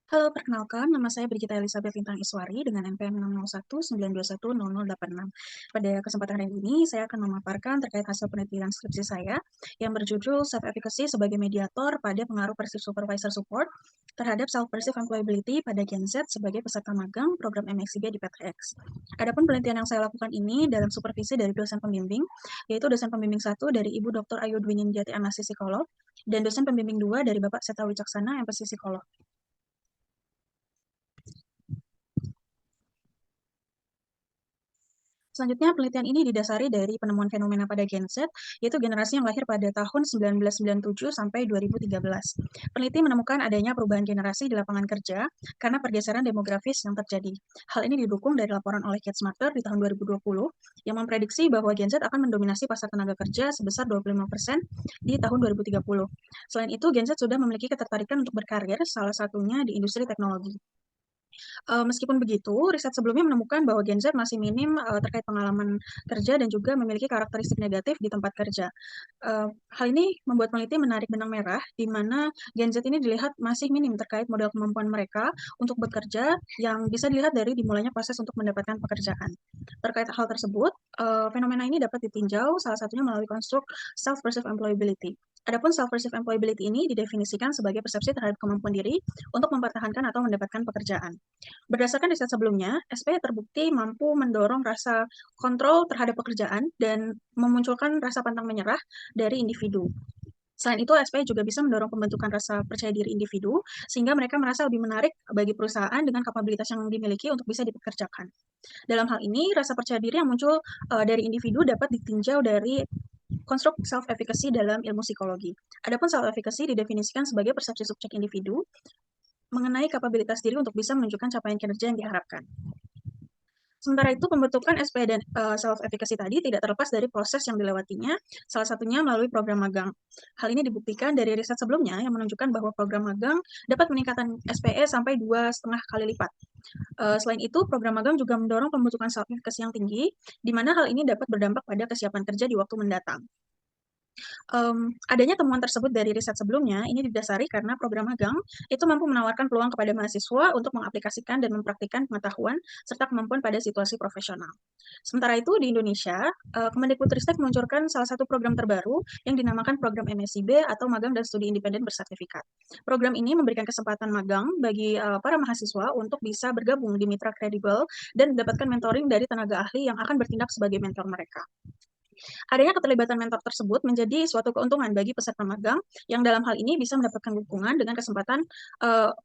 Halo, perkenalkan, nama saya Brigita Elizabeth Lintang Iswari dengan NPM 60192210086. Pada kesempatan hari ini, saya akan memaparkan terkait hasil penelitian skripsi saya yang berjudul Self-Efficacy sebagai Mediator pada Pengaruh Perceived Supervisor Support terhadap Self-Perceived Employability pada Gen Z sebagai peserta magang program MXIB di PTX. Adapun penelitian yang saya lakukan ini dalam supervisi dari dosen pembimbing, yaitu dosen pembimbing 1 dari Ibu Dr. Ayu Dwi Ninjati MSc Psikolog, dan dosen pembimbing 2 dari Bapak Seta Wicaksana MPC Psikolog. Selanjutnya, penelitian ini didasari dari penemuan fenomena pada Gen Z, yaitu generasi yang lahir pada tahun 1997 sampai 2013. Peneliti menemukan adanya perubahan generasi di lapangan kerja karena pergeseran demografis yang terjadi. Hal ini didukung dari laporan oleh Gates-Matter di tahun 2020 yang memprediksi bahwa Gen Z akan mendominasi pasar tenaga kerja sebesar 25% di tahun 2030. Selain itu, Gen Z sudah memiliki ketertarikan untuk berkarir, salah satunya di industri teknologi. Meskipun begitu, riset sebelumnya menemukan bahwa Gen Z masih minim, terkait pengalaman kerja dan juga memiliki karakteristik negatif di tempat kerja. Hal ini membuat peneliti menarik benang merah, di mana Gen Z ini dilihat masih minim terkait modal kemampuan mereka untuk bekerja yang bisa dilihat dari dimulainya proses untuk mendapatkan pekerjaan. Terkait hal tersebut, fenomena ini dapat ditinjau salah satunya melalui konstruk self-perceived employability. Adapun self-perceived employability ini didefinisikan sebagai persepsi terhadap kemampuan diri untuk mempertahankan atau mendapatkan pekerjaan. Berdasarkan riset sebelumnya, SP terbukti mampu mendorong rasa kontrol terhadap pekerjaan dan memunculkan rasa pantang menyerah dari individu. Selain itu, SP juga bisa mendorong pembentukan rasa percaya diri individu, sehingga mereka merasa lebih menarik bagi perusahaan dengan kapabilitas yang dimiliki untuk bisa dipekerjakan. Dalam hal ini, rasa percaya diri yang muncul dari individu dapat ditinjau dari konstruk self-efficacy dalam ilmu psikologi. Adapun self-efficacy didefinisikan sebagai persepsi subjek individu mengenai kapabilitas diri untuk bisa menunjukkan capaian kinerja yang diharapkan. Sementara itu, pembentukan SP dan self-efficacy tadi tidak terlepas dari proses yang dilewatinya, salah satunya melalui program magang. Hal ini dibuktikan dari riset sebelumnya yang menunjukkan bahwa program magang dapat meningkatkan SPE sampai 2,5 kali lipat. Selain itu, program magang juga mendorong pembentukan self-efficacy yang tinggi, di mana hal ini dapat berdampak pada kesiapan kerja di waktu mendatang. Adanya temuan tersebut dari riset sebelumnya, ini didasari karena program magang itu mampu menawarkan peluang kepada mahasiswa untuk mengaplikasikan dan mempraktikkan pengetahuan serta kemampuan pada situasi profesional. Sementara itu, di Indonesia, Kemendikbudristek meluncurkan salah satu program terbaru yang dinamakan Program MSIB atau Magang dan Studi Independen Bersertifikat. Program ini memberikan kesempatan magang bagi para mahasiswa untuk bisa bergabung di mitra kredibel dan mendapatkan mentoring dari tenaga ahli yang akan bertindak sebagai mentor mereka. Adanya keterlibatan mentor tersebut menjadi suatu keuntungan bagi peserta magang yang dalam hal ini bisa mendapatkan dukungan dengan kesempatan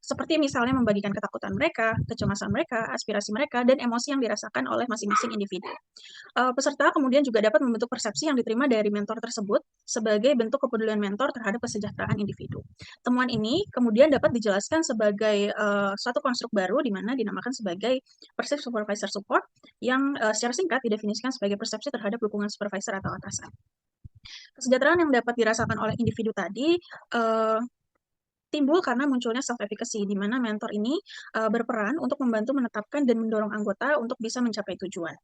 seperti misalnya membagikan ketakutan mereka, kecemasan mereka, aspirasi mereka, dan emosi yang dirasakan oleh masing-masing individu. Peserta kemudian juga dapat membentuk persepsi yang diterima dari mentor tersebut sebagai bentuk kepedulian mentor terhadap kesejahteraan individu. Temuan ini kemudian dapat dijelaskan sebagai suatu konstruk baru di mana dinamakan sebagai Perceived Supervisor Support yang secara singkat didefinisikan sebagai persepsi terhadap dukungan supervisor atau atasan. Kesejahteraan yang dapat dirasakan oleh individu tadi timbul karena munculnya self-efficacy, di mana mentor ini berperan untuk membantu menetapkan dan mendorong anggota untuk bisa mencapai tujuan.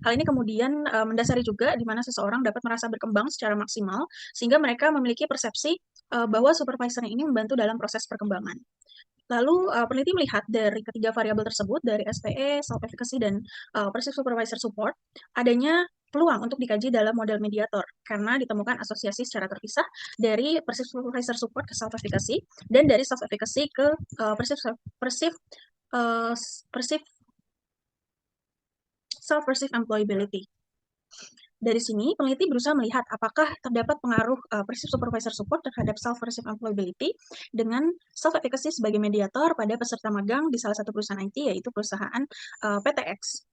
Hal ini kemudian mendasari juga di mana seseorang dapat merasa berkembang secara maksimal, sehingga mereka memiliki persepsi bahwa supervisor ini membantu dalam proses perkembangan. Lalu, peneliti melihat dari ketiga variabel tersebut, dari SPE, self-efficacy, dan perceived supervisor support, adanya peluang untuk dikaji dalam model mediator, karena ditemukan asosiasi secara terpisah dari perceived supervisor support ke self-efficacy, dan dari self-efficacy ke perceived uh, perceived self-perceived employability. Dari sini, peneliti berusaha melihat apakah terdapat pengaruh perceived supervisor support terhadap self-perceived employability dengan self-efficacy sebagai mediator pada peserta magang di salah satu perusahaan IT, yaitu perusahaan PTX.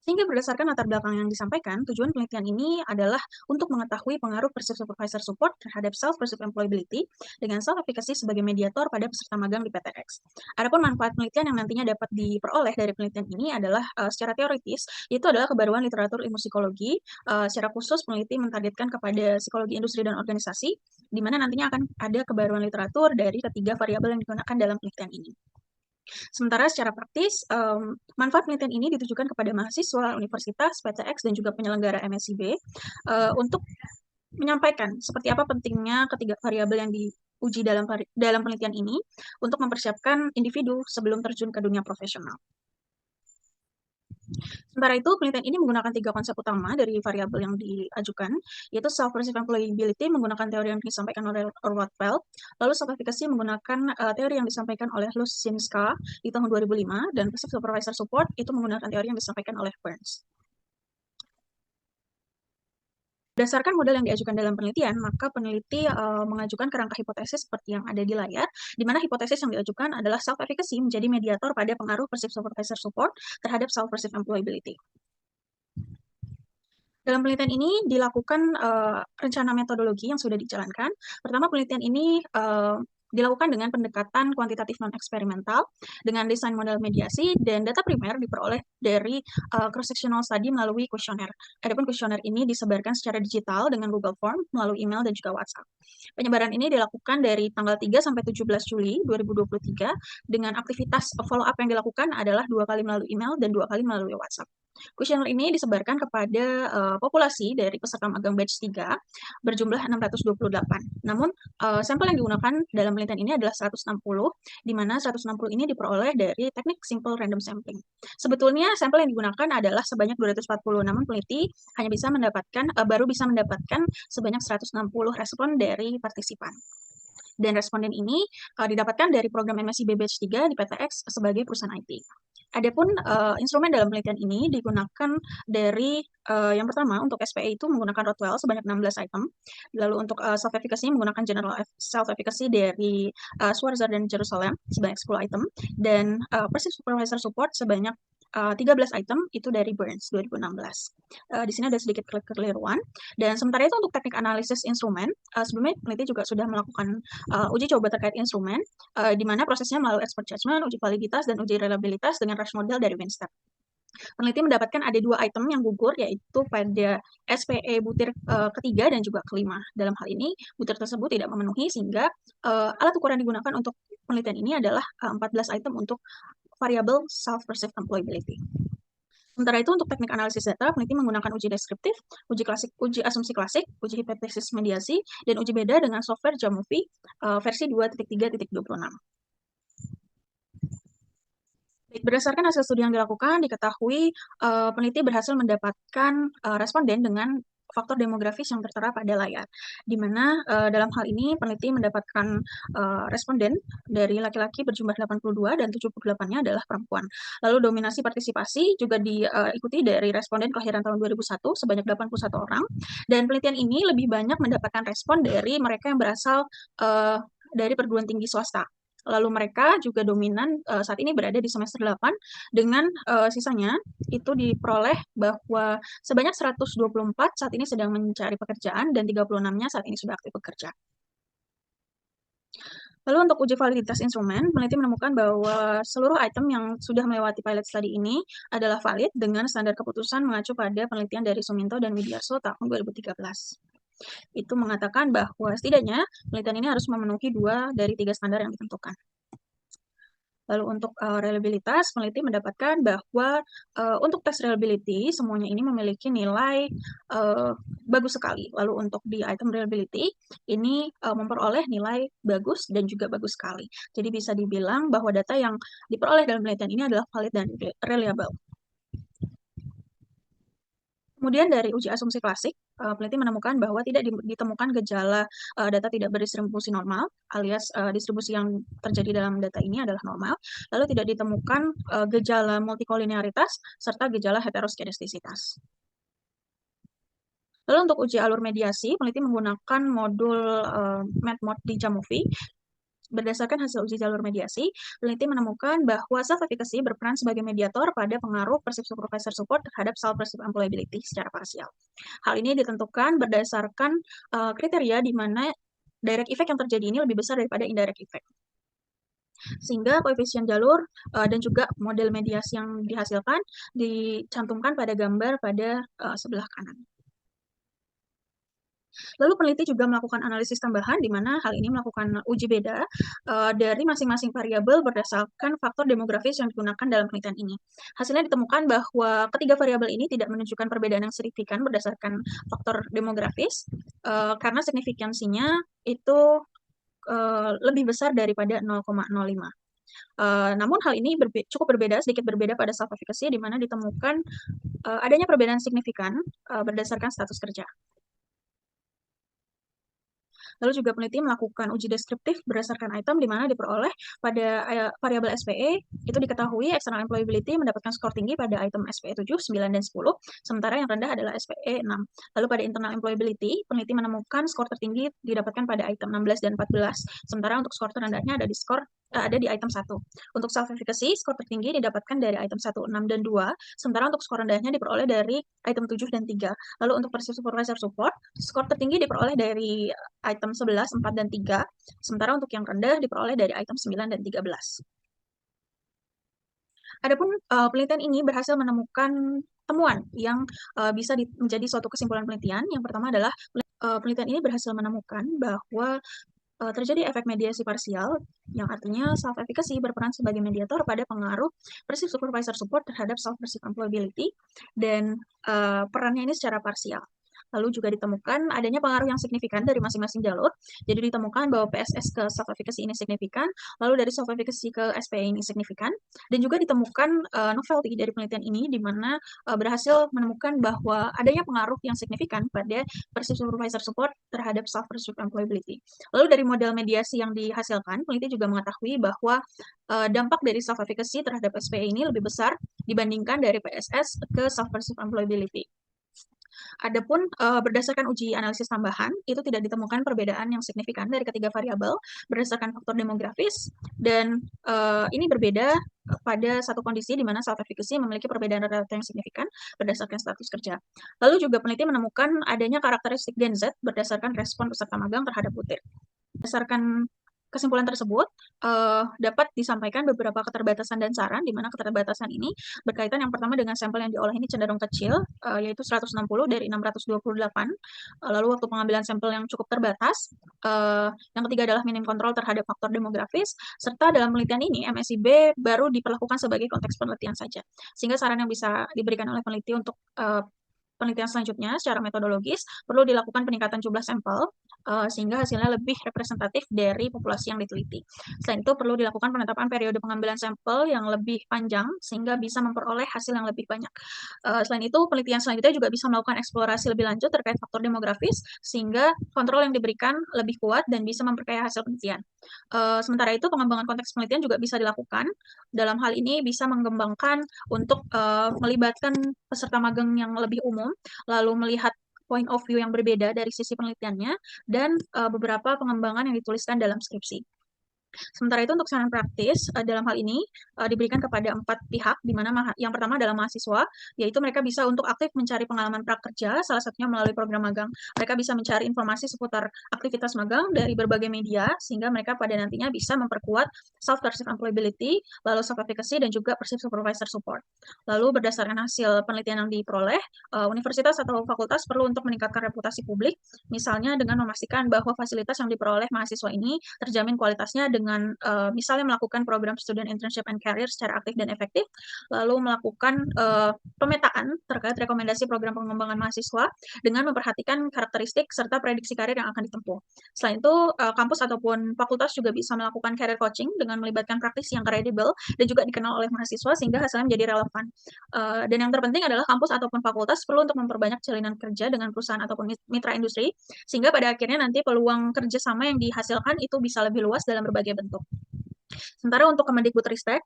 Sehingga berdasarkan latar belakang yang disampaikan, tujuan penelitian ini adalah untuk mengetahui pengaruh perceived supervisor support terhadap self-perceived employability dengan self-efficacy sebagai mediator pada peserta magang di PTX. Adapun manfaat penelitian yang nantinya dapat diperoleh dari penelitian ini adalah secara teoritis, yaitu adalah kebaruan literatur ilmu psikologi, secara khusus peneliti mentargetkan kepada psikologi industri dan organisasi, di mana nantinya akan ada kebaruan literatur dari ketiga variabel yang digunakan dalam penelitian ini. Sementara secara praktis, manfaat penelitian ini ditujukan kepada mahasiswa, universitas, PTX, dan juga penyelenggara MSIB untuk menyampaikan seperti apa pentingnya ketiga variabel yang uji dalam penelitian ini untuk mempersiapkan individu sebelum terjun ke dunia profesional. Sementara itu, penelitian ini menggunakan 3 konsep utama dari variabel yang diajukan, yaitu self-perceived employability menggunakan teori yang disampaikan oleh Orwell Feld, lalu self-efficacy menggunakan teori yang disampaikan oleh Lusinska di tahun 2005, dan passive supervisor support itu menggunakan teori yang disampaikan oleh Burns. Berdasarkan model yang diajukan dalam penelitian, maka peneliti mengajukan kerangka hipotesis seperti yang ada di layar, di mana hipotesis yang diajukan adalah self-efficacy menjadi mediator pada pengaruh perceived supervisor support terhadap self-perceived employability. Dalam penelitian ini dilakukan rencana metodologi yang sudah dijalankan. Pertama, penelitian ini dilakukan dengan pendekatan kuantitatif non-eksperimental, dengan desain model mediasi, dan data primer diperoleh dari cross-sectional study melalui kuesioner. Adapun kuesioner ini disebarkan secara digital dengan Google Form, melalui email, dan juga WhatsApp. Penyebaran ini dilakukan dari tanggal 3 sampai 17 Juli 2023, dengan aktivitas follow-up yang dilakukan adalah 2 kali melalui email dan 2 kali melalui WhatsApp. Kuesioner ini disebarkan kepada populasi dari peserta magang batch 3 berjumlah 628. Namun, sampel yang digunakan dalam penelitian ini adalah 160, di mana 160 ini diperoleh dari teknik simple random sampling. Sebetulnya sampel yang digunakan adalah sebanyak 240, namun peneliti hanya baru bisa mendapatkan sebanyak 160 respon dari partisipan. Dan responden ini didapatkan dari program MSIB Batch 3 di PTX sebagai perusahaan IT. Adapun instrumen dalam penelitian ini digunakan dari yang pertama untuk SPE itu menggunakan Rothwell sebanyak 16 item, lalu untuk self-efficacy menggunakan general self-efficacy dari Schwarzer dan Jerusalem sebanyak 10 item, dan perceived supervisor support sebanyak 13 item itu dari Burns 2016. Di sini ada sedikit kekeliruan. Dan sementara itu untuk teknik analisis instrumen, sebelumnya peneliti juga sudah melakukan uji coba terkait instrumen, di mana prosesnya melalui expert judgment, uji validitas, dan uji reliabilitas dengan rush model dari Winstep. Peneliti mendapatkan ada 2 item yang gugur, yaitu pada SPE butir ketiga dan juga kelima. Dalam hal ini, butir tersebut tidak memenuhi, sehingga alat ukuran digunakan untuk penelitian ini adalah 14 item untuk variabel self-perceived employability. Sementara itu, untuk teknik analisis data, peneliti menggunakan uji deskriptif, uji asumsi klasik, uji hipotesis mediasi, dan uji beda dengan software Jamovie versi 2.3.26. Berdasarkan hasil studi yang dilakukan, diketahui peneliti berhasil mendapatkan responden dengan faktor demografis yang tertera pada layar, di mana dalam hal ini peneliti mendapatkan responden dari laki-laki berjumlah 82 dan 78-nya adalah perempuan. Lalu dominasi partisipasi juga diikuti dari responden kelahiran tahun 2001 sebanyak 81 orang, dan penelitian ini lebih banyak mendapatkan respon dari mereka yang berasal dari perguruan tinggi swasta. Lalu mereka juga dominan saat ini berada di semester 8, dengan sisanya itu diperoleh bahwa sebanyak 124 saat ini sedang mencari pekerjaan dan 36-nya saat ini sudah aktif bekerja. Lalu untuk uji validitas instrumen, peneliti menemukan bahwa seluruh item yang sudah melewati pilot study ini adalah valid dengan standar keputusan mengacu pada penelitian dari Suminto dan Widiarso tahun 2013. Itu mengatakan bahwa setidaknya penelitian ini harus memenuhi 2 dari 3 standar yang ditentukan. Lalu untuk reliabilitas, peneliti mendapatkan bahwa untuk tes reliability, semuanya ini memiliki nilai bagus sekali. Lalu untuk di item reliability, ini memperoleh nilai bagus dan juga bagus sekali. Jadi bisa dibilang bahwa data yang diperoleh dalam penelitian ini adalah valid dan reliable. Kemudian dari uji asumsi klasik, peneliti menemukan bahwa tidak ditemukan gejala data tidak berdistribusi normal, alias distribusi yang terjadi dalam data ini adalah normal, lalu tidak ditemukan gejala multikolinearitas, serta gejala heteroskedastisitas. Lalu untuk uji alur mediasi, peneliti menggunakan modul MedMod di Jamovie. Berdasarkan hasil uji jalur mediasi, peneliti menemukan bahwa self-efficacy berperan sebagai mediator pada pengaruh perceived supervisor support terhadap self-perceived employability secara parsial. Hal ini ditentukan berdasarkan kriteria di mana direct effect yang terjadi ini lebih besar daripada indirect effect. Sehingga koefisien jalur dan juga model mediasi yang dihasilkan dicantumkan pada gambar pada sebelah kanan. Lalu peneliti juga melakukan analisis tambahan, di mana hal ini melakukan uji beda dari masing-masing variabel berdasarkan faktor demografis yang digunakan dalam penelitian ini. Hasilnya ditemukan bahwa ketiga variabel ini tidak menunjukkan perbedaan yang signifikan berdasarkan faktor demografis, karena signifikansinya itu lebih besar daripada 0,05. Namun hal ini cukup berbeda, sedikit berbeda pada self efficacy di mana ditemukan adanya perbedaan signifikan berdasarkan status kerja. Lalu juga peneliti melakukan uji deskriptif berdasarkan item di mana diperoleh pada variabel SPE, itu diketahui external employability mendapatkan skor tinggi pada item SPE 7, 9, dan 10, sementara yang rendah adalah SPE 6. Lalu pada internal employability, peneliti menemukan skor tertinggi didapatkan pada item 16 dan 14, sementara untuk skor terendahnya ada di item 1. Untuk self efficacy, skor tertinggi didapatkan dari item 1, 6, dan 2, sementara untuk skor rendahnya diperoleh dari item 7 dan 3. Lalu untuk Persib Supervisor Support, skor tertinggi diperoleh dari item 11, 4, dan 3, sementara untuk yang rendah diperoleh dari item 9 dan 13. Adapun penelitian ini berhasil menemukan temuan yang bisa menjadi suatu kesimpulan penelitian. Yang pertama adalah penelitian ini berhasil menemukan bahwa terjadi efek mediasi parsial, yang artinya self-efficacy berperan sebagai mediator pada pengaruh perceived supervisor support terhadap self-perceived employability, dan perannya ini secara parsial. Lalu juga ditemukan adanya pengaruh yang signifikan dari masing-masing jalur. Jadi ditemukan bahwa PSS ke self-efficacy ini signifikan, lalu dari self-efficacy ke SPE ini signifikan, dan juga ditemukan novelty dari penelitian ini, di mana berhasil menemukan bahwa adanya pengaruh yang signifikan pada perceived supervisor support terhadap self-perceived employability. Lalu dari model mediasi yang dihasilkan, peneliti juga mengetahui bahwa dampak dari self-efficacy terhadap SPE ini lebih besar dibandingkan dari PSS ke self-perceived employability. Adapun berdasarkan uji analisis tambahan, itu tidak ditemukan perbedaan yang signifikan dari ketiga variabel berdasarkan faktor demografis, dan ini berbeda pada satu kondisi di mana self-efficacy memiliki perbedaan rata-rata yang signifikan berdasarkan status kerja. Lalu juga peneliti menemukan adanya karakteristik Gen Z berdasarkan respon peserta magang terhadap butir. Berdasarkan kesimpulan tersebut, dapat disampaikan beberapa keterbatasan dan saran, di mana keterbatasan ini berkaitan yang pertama dengan sampel yang diolah ini cenderung kecil, yaitu 160 dari 628. Lalu waktu pengambilan sampel yang cukup terbatas. Yang ketiga adalah minim kontrol terhadap faktor demografis, serta dalam penelitian ini MSIB baru diperlakukan sebagai konteks penelitian saja. Sehingga saran yang bisa diberikan oleh peneliti untuk penelitian selanjutnya secara metodologis perlu dilakukan peningkatan jumlah sampel sehingga hasilnya lebih representatif dari populasi yang diteliti. Selain itu perlu dilakukan penetapan periode pengambilan sampel yang lebih panjang sehingga bisa memperoleh hasil yang lebih banyak. Selain itu penelitian selanjutnya juga bisa melakukan eksplorasi lebih lanjut terkait faktor demografis sehingga kontrol yang diberikan lebih kuat dan bisa memperkaya hasil penelitian. Sementara itu pengembangan konteks penelitian juga bisa dilakukan. Dalam hal ini bisa mengembangkan untuk melibatkan peserta magang yang lebih umum, lalu melihat point of view yang berbeda dari sisi penelitiannya, dan beberapa pengembangan yang dituliskan dalam skripsi. Sementara itu untuk saran praktis dalam hal ini diberikan kepada 4 pihak, di mana yang pertama adalah mahasiswa, yaitu mereka bisa untuk aktif mencari pengalaman prakerja, salah satunya melalui program magang. Mereka bisa mencari informasi seputar aktivitas magang dari berbagai media, sehingga mereka pada nantinya bisa memperkuat self-perceived employability, lalu self-efficacy, dan juga perceived supervisor support. Lalu berdasarkan hasil penelitian yang diperoleh, universitas atau fakultas perlu untuk meningkatkan reputasi publik, misalnya dengan memastikan bahwa fasilitas yang diperoleh mahasiswa ini terjamin kualitasnya dengan misalnya melakukan program student internship and career secara aktif dan efektif, lalu melakukan pemetaan terkait rekomendasi program pengembangan mahasiswa dengan memperhatikan karakteristik serta prediksi karir yang akan ditempuh. Selain itu, kampus ataupun fakultas juga bisa melakukan career coaching dengan melibatkan praktisi yang kredibel dan juga dikenal oleh mahasiswa sehingga hasilnya menjadi relevan. Dan yang terpenting adalah kampus ataupun fakultas perlu untuk memperbanyak jalinan kerja dengan perusahaan ataupun mitra industri, sehingga pada akhirnya nanti peluang kerjasama yang dihasilkan itu bisa lebih luas dalam berbagai bentuk. Sementara untuk Kemendikbudristek,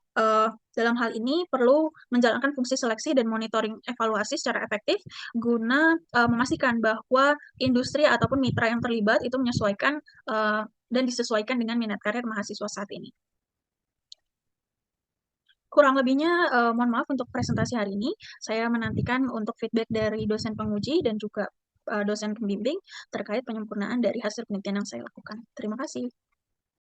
dalam hal ini perlu menjalankan fungsi seleksi dan monitoring evaluasi secara efektif guna memastikan bahwa industri ataupun mitra yang terlibat itu menyesuaikan dan disesuaikan dengan minat karir mahasiswa saat ini. Kurang lebihnya, mohon maaf untuk presentasi hari ini. Saya menantikan untuk feedback dari dosen penguji dan juga dosen pembimbing terkait penyempurnaan dari hasil penelitian yang saya lakukan. Terima kasih.